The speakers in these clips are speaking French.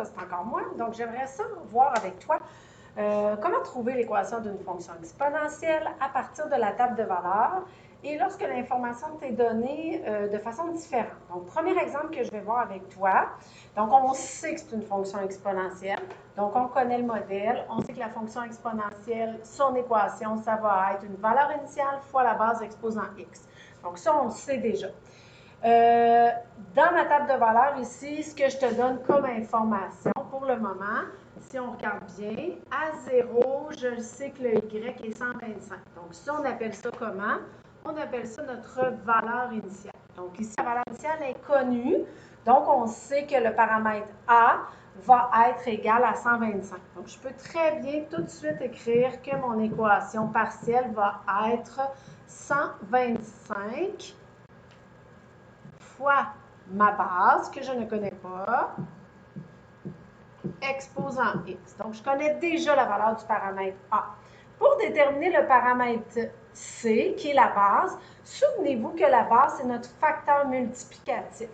c'est encore moi. Donc, j'aimerais ça voir avec toi comment trouver l'équation d'une fonction exponentielle à partir de la table de valeurs et lorsque l'information t'est donnée de façon différente. Donc, premier exemple que je vais voir avec toi. Donc, on sait que c'est une fonction exponentielle. Donc, on connaît le modèle. On sait que la fonction exponentielle, son équation, ça va être une valeur initiale fois la base exposant x. Donc, ça, on le sait déjà. Dans ma table de valeurs ici, ce que je te donne comme information pour le moment, si on regarde bien, à 0, je sais que le y est 125. Donc, ça, on appelle ça comment? On appelle ça notre valeur initiale. Donc, ici, la valeur initiale est connue. Donc, on sait que le paramètre A va être égal à 125. Donc, je peux très bien tout de suite écrire que mon équation partielle va être 125 fois ma base, que je ne connais pas, exposant x. Donc, je connais déjà la valeur du paramètre A. Pour déterminer le paramètre C, qui est la base, souvenez-vous que la base, c'est notre facteur multiplicatif.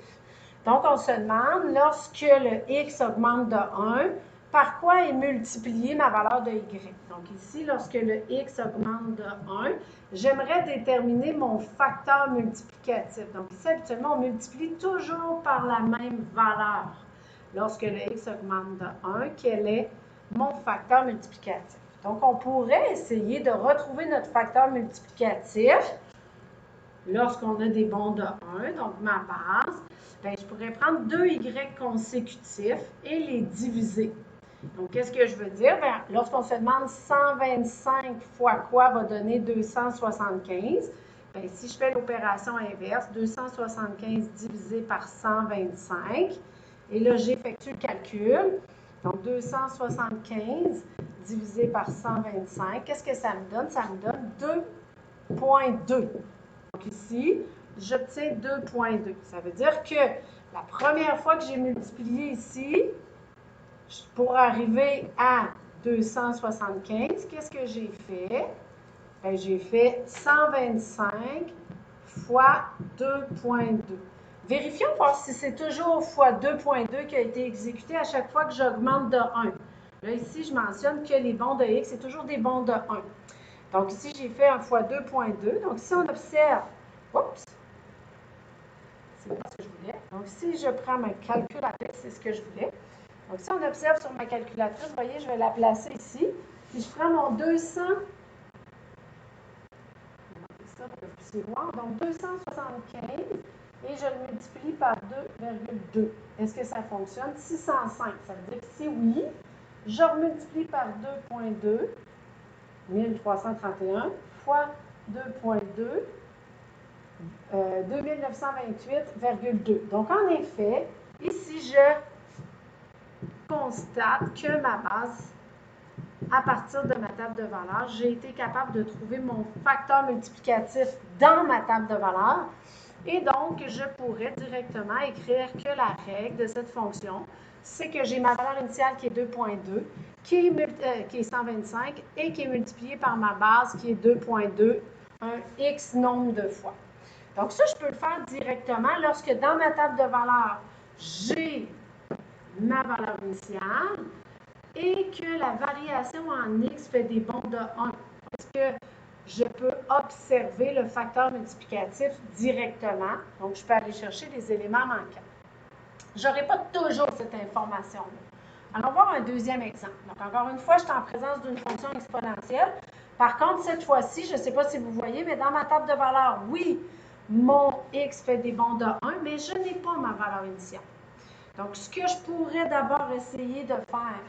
Donc, on se demande, lorsque le x augmente de 1, par quoi est multipliée ma valeur de y? Donc ici, lorsque le x augmente de 1, j'aimerais déterminer mon facteur multiplicatif. Donc ici, habituellement, on multiplie toujours par la même valeur. Lorsque le x augmente de 1, quel est mon facteur multiplicatif? Donc, on pourrait essayer de retrouver notre facteur multiplicatif lorsqu'on a des bons de 1, donc ma base. Bien, je pourrais prendre 2y consécutifs et les diviser. Donc, qu'est-ce que je veux dire? Bien, lorsqu'on se demande 125 fois quoi va donner 275, bien, si je fais l'opération inverse, 275 divisé par 125, et là, j'effectue le calcul. Donc, 275 divisé par 125, qu'est-ce que ça me donne? Ça me donne 2,2. Donc, ici, j'obtiens 2,2. Ça veut dire que la première fois que j'ai multiplié ici, pour arriver à 275, qu'est-ce que j'ai fait? Bien, j'ai fait 125 fois 2,2. Vérifions voir si c'est toujours fois 2,2 qui a été exécuté à chaque fois que j'augmente de 1. Là, ici, je mentionne que les bons de x, c'est toujours des bons de 1. Donc, ici, j'ai fait 1 fois 2,2. Donc, si on observe, oups, c'est pas ce que je voulais. Donc, si je prends ma calculatrice, c'est ce que je voulais. Donc, si on observe sur ma calculatrice, vous voyez, je vais la placer ici. Puis, je prends mon 200. Donc, 275 et je le multiplie par 2,2. Est-ce que ça fonctionne? 605. Ça veut dire que si oui, je remultiplie par 2,2, 1331 fois 2,2. 2928,2. Donc, en effet, ici, je constate que ma base, à partir de ma table de valeurs, j'ai été capable de trouver mon facteur multiplicatif dans ma table de valeurs. Et donc, je pourrais directement écrire que la règle de cette fonction, c'est que j'ai ma valeur initiale qui est 2,2, qui est 125 et qui est multipliée par ma base qui est 2,2, un x nombre de fois. Donc, ça, je peux le faire directement lorsque dans ma table de valeurs, j'ai ma valeur initiale et que la variation en x fait des bons de 1. Parce que je peux observer le facteur multiplicatif directement. Donc, je peux aller chercher les éléments manquants. Je n'aurai pas toujours cette information-là. Allons voir un deuxième exemple. Donc, encore une fois, je suis en présence d'une fonction exponentielle. Par contre, cette fois-ci, je ne sais pas si vous voyez, mais dans ma table de valeurs, oui, mon x fait des bons de 1, mais je n'ai pas ma valeur initiale. Donc, ce que je pourrais d'abord essayer de faire,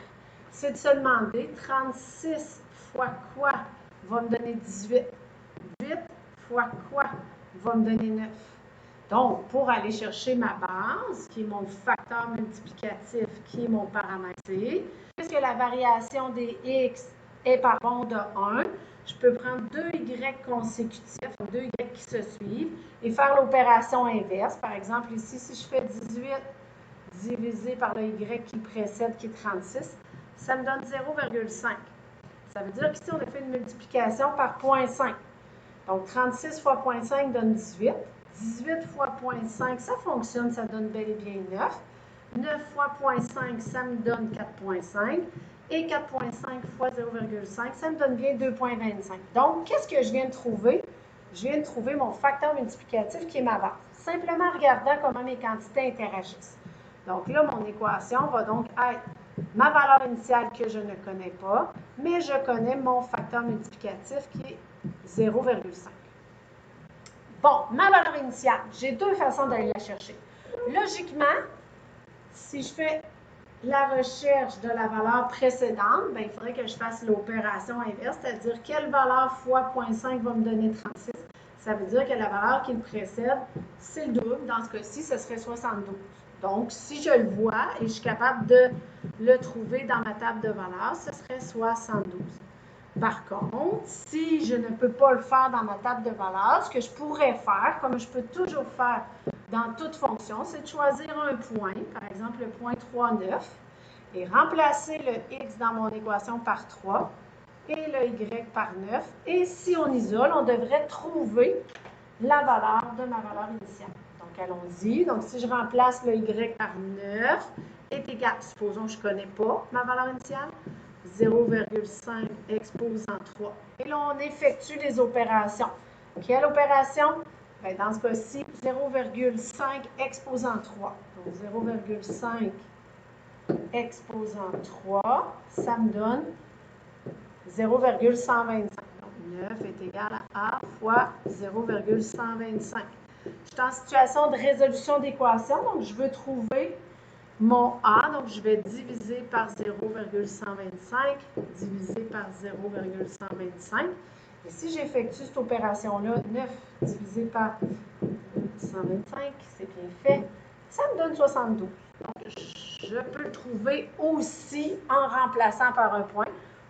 c'est de se demander 36 fois quoi va me donner 18. 8 fois quoi va me donner 9. Donc, pour aller chercher ma base, qui est mon facteur multiplicatif, qui est mon paramètre C, puisque la variation des x est par bond de 1, je peux prendre 2y consécutifs, 2y qui se suivent, et faire l'opération inverse. Par exemple, ici, si je fais 18 divisé par le y qui précède, qui est 36, ça me donne 0,5. Ça veut dire qu'ici, on a fait une multiplication par 0,5. Donc, 36 fois 0,5 donne 18. 18 fois 0,5, ça fonctionne, ça donne bel et bien 9. 9 fois 0,5, ça me donne 4,5. Et 4,5 fois 0,5, ça me donne bien 2,25. Donc, qu'est-ce que je viens de trouver? Je viens de trouver mon facteur multiplicatif qui est ma base. Simplement en regardant comment mes quantités interagissent. Donc là, mon équation va donc être ma valeur initiale que je ne connais pas, mais je connais mon facteur multiplicatif qui est 0,5. Bon, ma valeur initiale, j'ai deux façons d'aller la chercher. Logiquement, si je fais la recherche de la valeur précédente, bien, il faudrait que je fasse l'opération inverse, c'est-à-dire quelle valeur fois 0,5 va me donner 36. Ça veut dire que la valeur qui le précède, c'est le double. Dans ce cas-ci, ce serait 72. Donc, si je le vois et je suis capable de le trouver dans ma table de valeurs, ce serait 72. Par contre, si je ne peux pas le faire dans ma table de valeurs, ce que je pourrais faire, comme je peux toujours faire dans toute fonction, c'est de choisir un point, par exemple le point 3,9, et remplacer le x dans mon équation par 3 et le y par 9. Et si on isole, on devrait trouver la valeur de ma valeur initiale. Donc, allons-y. Donc, si je remplace le y par 9 est égal, supposons que je ne connais pas ma valeur initiale, 0,5 exposant 3. Et là, on effectue les opérations. Quelle opération? Bien, dans ce cas-ci, 0,5 exposant 3. Donc, 0,5 exposant 3, ça me donne 0,125. Donc, 9 est égal à A fois 0,125. Je suis en situation de résolution d'équation, donc je veux trouver mon A, donc je vais diviser par 0,125, diviser par 0,125. Et si j'effectue cette opération-là, 9 divisé par 125, c'est bien fait, ça me donne 72. Donc, je peux le trouver aussi en remplaçant par un point,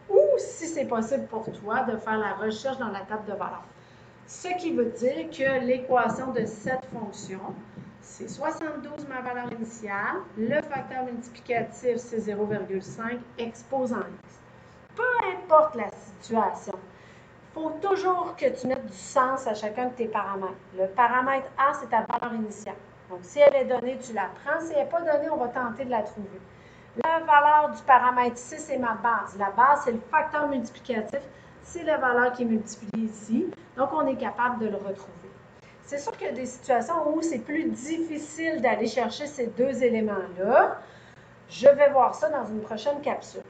ou si c'est possible pour toi, de faire la recherche dans la table de valeurs. Ce qui veut dire que l'équation de cette fonction, c'est 72 ma valeur initiale, le facteur multiplicatif c'est 0,5 exposant x. Peu importe la situation, il faut toujours que tu mettes du sens à chacun de tes paramètres. Le paramètre A, c'est ta valeur initiale. Donc, si elle est donnée, tu la prends. Si elle n'est pas donnée, on va tenter de la trouver. La valeur du paramètre C, c'est ma base. La base, c'est le facteur multiplicatif. C'est la valeur qui est multipliée ici. Donc, on est capable de le retrouver. C'est sûr qu'il y a des situations où c'est plus difficile d'aller chercher ces deux éléments-là. Je vais voir ça dans une prochaine capsule.